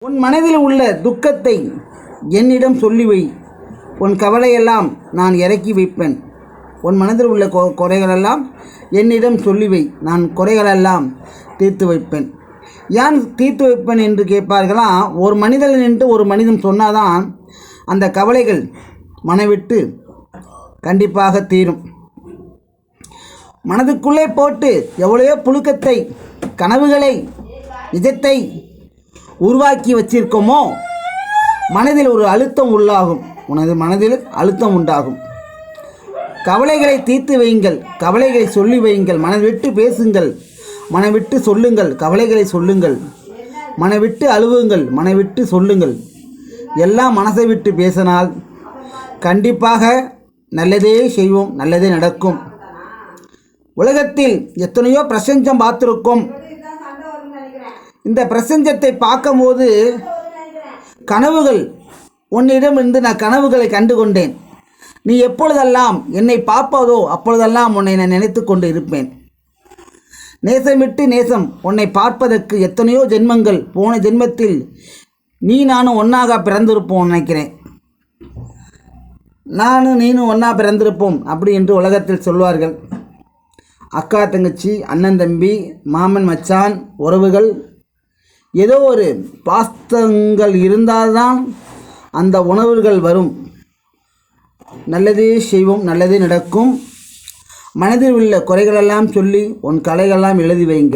உன் மனதில் உள்ள துக்கத்தை என்னிடம் சொல்லி வை. உன் கவலையெல்லாம் நான் இறக்கி வைப்பேன். உன் மனதில் உள்ள குறைகளெல்லாம் என்னிடம் சொல்லி வை. நான் குறைகளெல்லாம் தீர்த்து வைப்பேன். ஏன் தீர்த்து வைப்பேன் என்று கேட்பார்களாம். ஒரு மனிதன் என்று ஒரு மனிதன் சொன்னாதான் அந்த கவலைகள் மனவிட்டு கண்டிப்பாக தீரும். மனதுக்குள்ளே போட்டு எவ்வளையோ புழுக்கத்தை, கனவுகளை, நிஜத்தை உருவாக்கி வச்சிருக்கோமோ, மனதில் ஒரு அழுத்தம் உள்ளாகும். உனது மனதில் அழுத்தம் உண்டாகும். கவலைகளை தீர்த்து வையுங்கள். கவலைகளை சொல்லி வையுங்கள். மனவிட்டு பேசுங்கள். மனவிட்டு சொல்லுங்கள். கவலைகளை சொல்லுங்கள். மனவிட்டு அழுவுங்கள். மனவிட்டு சொல்லுங்கள். எல்லாம் மனசை விட்டு பேசினால் கண்டிப்பாக நல்லதே செய்வோம், நல்லதே நடக்கும். உலகத்தில் எத்தனையோ பிரசஞ்சம் பார்த்துருக்கோம். இந்த பிரசஞ்சத்தை பார்க்கும்போது கனவுகள் உன்னிடமிருந்து நான் கனவுகளை கண்டு கொண்டேன். நீ எப்பொழுதெல்லாம் என்னை பார்ப்பதோ அப்பொழுதெல்லாம் உன்னை நான் நினைத்து கொண்டு இருப்பேன். நேசமிட்டு நேசம் உன்னை பார்ப்பதற்கு எத்தனையோ ஜென்மங்கள், போன ஜென்மத்தில் நானும் ஒன்றாக பிறந்திருப்போம் நினைக்கிறேன். நானும் நீனும் ஒன்றா பிறந்திருப்போம் அப்படி என்று உலகத்தில் சொல்வார்கள். அக்கா தங்கச்சி, அண்ணன் தம்பி, மாமன் மச்சான், உறவுகள், ஏதோ ஒரு பாஸ்தங்கள் இருந்தால்தான் அந்த உணவுகள் வரும். நல்லதே செய்வோம், நல்லதே நடக்கும். மனதில் உள்ள குறைகளெல்லாம் சொல்லி உன் கலைகளெல்லாம் எழுதி வைங்க.